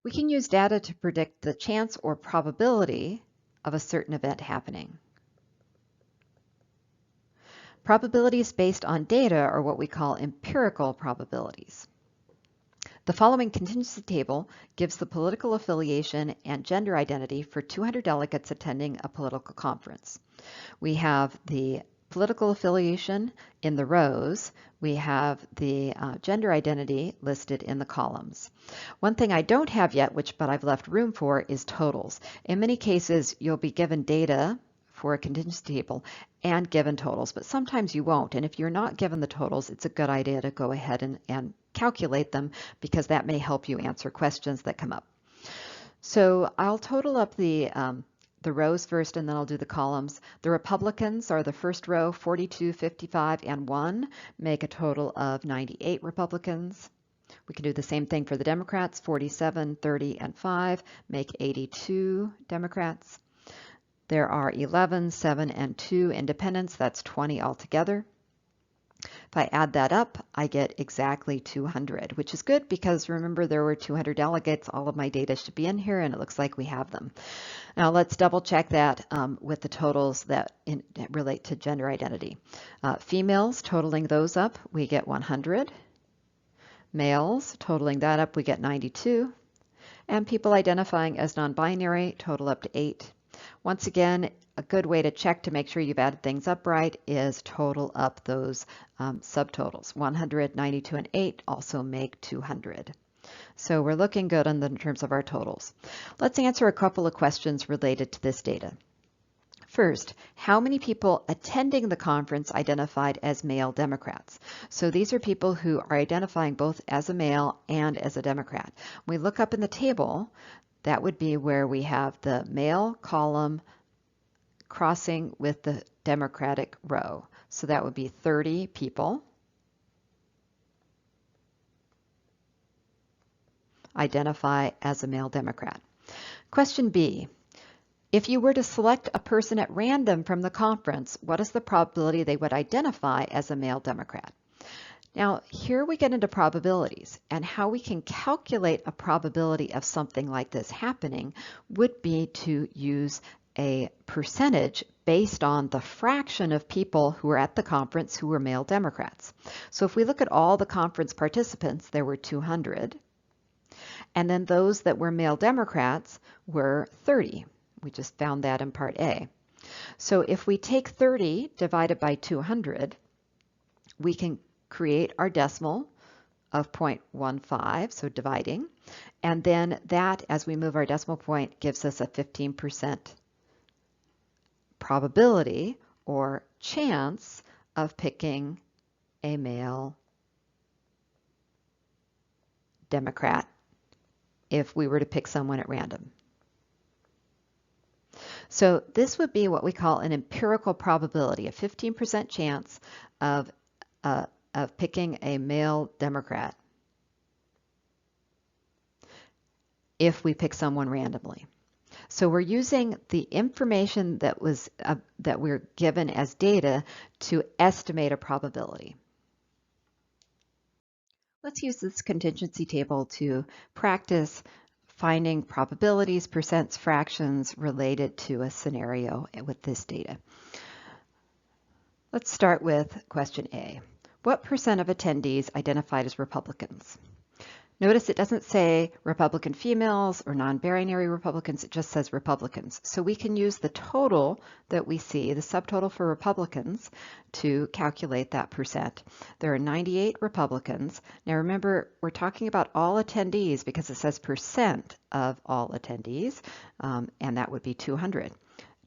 We can use data to predict the chance or probability of a certain event happening. Probabilities based on data are what we call empirical probabilities. The following contingency table gives the political affiliation and gender identity for 200 delegates attending a political conference. We have the political affiliation in the rows. We have the gender identity listed in the columns. One thing I don't have yet, but I've left room for, is totals. In many cases, you'll be given data for a contingency table and given totals, but sometimes you won't. And if you're not given the totals, it's a good idea to go ahead and calculate them, because that may help you answer questions that come up. So I'll total up the rows first, and then I'll do the columns. The Republicans are the first row, 42, 55, and 1 make a total of 98 Republicans. We can do the same thing for the Democrats, 47, 30, and 5 make 82 Democrats. There are 11, 7, and 2 independents, that's 20 altogether. If I add that up, I get exactly 200, which is good because remember there were 200 delegates. All of my data should be in here, and it looks like we have them. Now let's double check that with the totals that relate to gender identity. Females, totaling those up, we get 100. Males, totaling that up, we get 92. And people identifying as non-binary total up to 8. Once again, a good way to check to make sure you've added things up right is total up those subtotals. 100, 92, and 8 also make 200. So we're looking good in terms of our totals. Let's answer a couple of questions related to this data. First, how many people attending the conference identified as male Democrats? So these are people who are identifying both as a male and as a Democrat. When we look up in the table, that would be where we have the male column crossing with the Democratic row. So that would be 30 people identify as a male Democrat. Question B, if you were to select a person at random from the conference, what is the probability they would identify as a male Democrat? Now, here we get into probabilities, and how we can calculate a probability of something like this happening would be to use a percentage based on the fraction of people who were at the conference who were male Democrats. So if we look at all the conference participants, there were 200, and then those that were male Democrats were 30. We just found that in Part A. So if we take 30 divided by 200, we can create our decimal of 0.15, so dividing, and then that, as we move our decimal point, gives us a 15% probability or chance of picking a male Democrat if we were to pick someone at random. So this would be what we call an empirical probability, a 15% chance of picking a male Democrat if we pick someone randomly. So we're using the information that we're given as data to estimate a probability. Let's use this contingency table to practice finding probabilities, percents, fractions related to a scenario with this data. Let's start with question A. What percent of attendees identified as Republicans? Notice it doesn't say Republican females or non-binary Republicans, it just says Republicans. So we can use the total that we see, the subtotal for Republicans, to calculate that percent. There are 98 Republicans. Now remember, we're talking about all attendees because it says percent of all attendees, and that would be 200.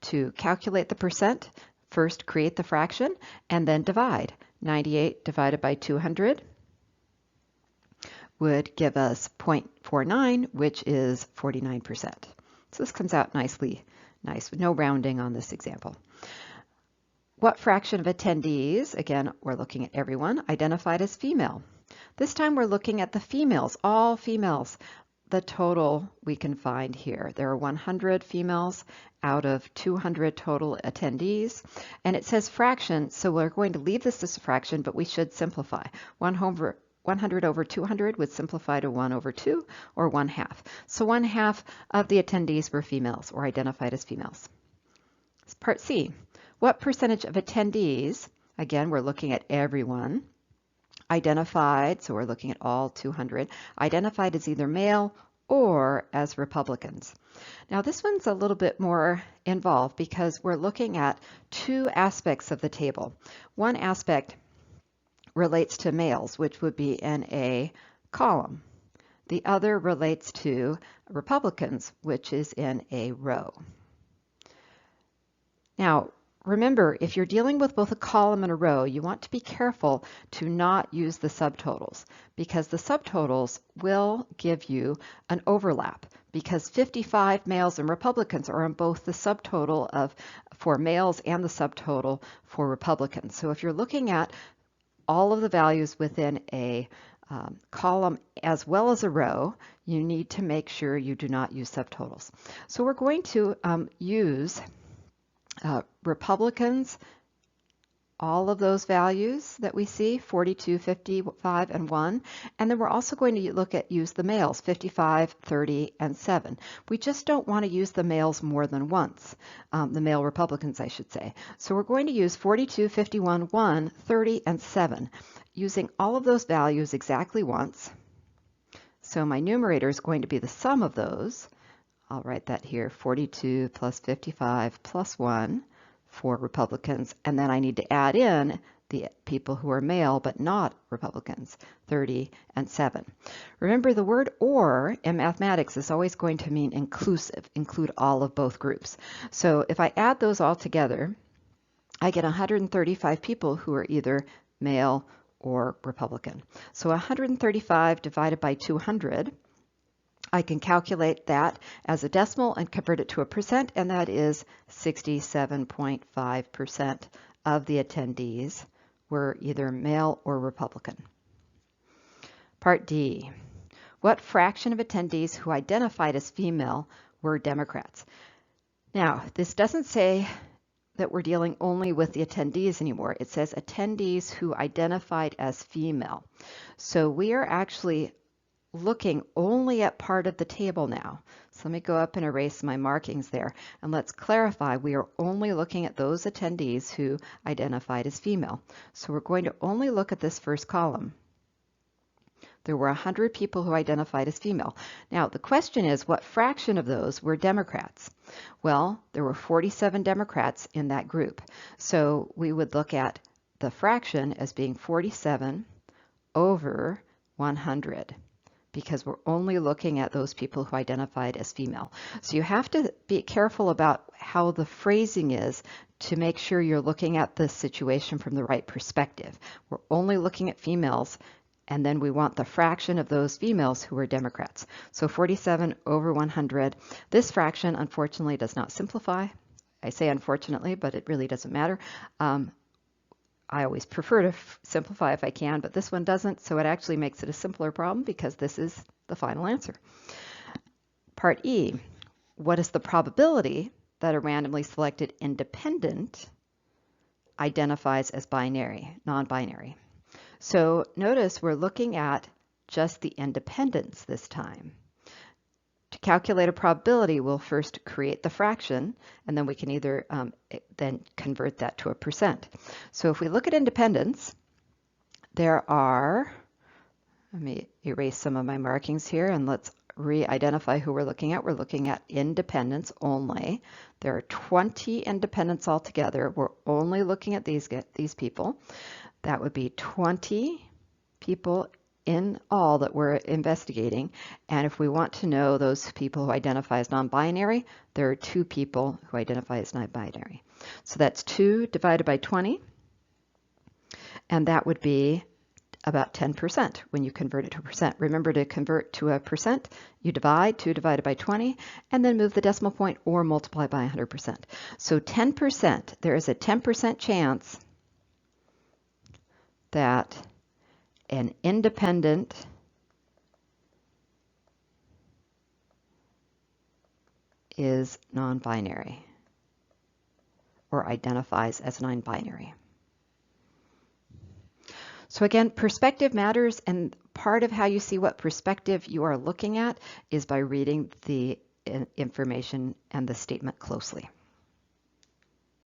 To calculate the percent, first create the fraction and then divide. 98 divided by 200 would give us 0.49, which is 49%. So this comes out nice with no rounding on this example. What fraction of attendees, again, we're looking at everyone, identified as female? This time we're looking at the females, all females. The total we can find here. There are 100 females out of 200 total attendees, and it says fraction, so we're going to leave this as a fraction, but we should simplify. 1 100 over 200 would simplify to 1 over 2, or 1/2. So 1/2 of the attendees were females or identified as females. Part C, what percentage of attendees, again, we're looking at everyone, identified, so we're looking at all 200, identified as either male or as Republicans. Now this one's a little bit more involved because we're looking at two aspects of the table. One aspect relates to males, which would be in a column. The other relates to Republicans, which is in a row. Now, remember, if you're dealing with both a column and a row, you want to be careful to not use the subtotals, because the subtotals will give you an overlap, because 55 males and Republicans are in both the subtotal for males and the subtotal for Republicans. So if you're looking at all of the values within a column as well as a row, you need to make sure you do not use subtotals. So we're going to use Republicans, all of those values that we see, 42, 55, and 1. And then we're also going to use the males, 55, 30, and 7. We just don't want to use the males more than once, the male Republicans, I should say. So we're going to use 42, 51, 1, 30, and 7, using all of those values exactly once. So my numerator is going to be the sum of those. I'll write that here, 42 plus 55 plus 1 for Republicans, and then I need to add in the people who are male but not Republicans, 30 and 7. Remember, the word or in mathematics is always going to mean inclusive, include all of both groups. So if I add those all together, I get 135 people who are either male or Republican. So 135 divided by 200, I can calculate that as a decimal and convert it to a percent, and that is 67.5% of the attendees were either male or Republican. Part D, what fraction of attendees who identified as female were Democrats? Now, this doesn't say that we're dealing only with the attendees anymore. It says attendees who identified as female. So we are actually looking only at part of the table now. So let me go up and erase my markings there. And let's clarify, we are only looking at those attendees who identified as female. So we're going to only look at this first column. There were 100 people who identified as female. Now the question is, what fraction of those were Democrats? Well, there were 47 Democrats in that group. So we would look at the fraction as being 47 over 100. Because we're only looking at those people who identified as female. So you have to be careful about how the phrasing is to make sure you're looking at the situation from the right perspective. We're only looking at females, and then we want the fraction of those females who are Democrats. So 47 over 100. This fraction, unfortunately, does not simplify. I say unfortunately, but it really doesn't matter. I always prefer to simplify if I can, but this one doesn't, so it actually makes it a simpler problem because this is the final answer. Part E, what is the probability that a randomly selected independent identifies as binary, non-binary? So notice we're looking at just the independents this time. To calculate a probability, we'll first create the fraction, and then we can either then convert that to a percent. So if we look at independents, there are, let me erase some of my markings here, and let's re-identify who we're looking at. We're looking at independents only. There are 20 independents altogether. We're only looking at these people. That would be 20 people in all that we're investigating. And if we want to know those people who identify as non-binary, there are 2 people who identify as non-binary. So that's 2 divided by 20, and that would be about 10% when you convert it to a percent. Remember, to convert to a percent, you divide 2 divided by 20, and then move the decimal point or multiply by 100%. So 10%, there is a 10% chance that an independent is non-binary or identifies as non-binary. So again, perspective matters, and part of how you see what perspective you are looking at is by reading the information and the statement closely.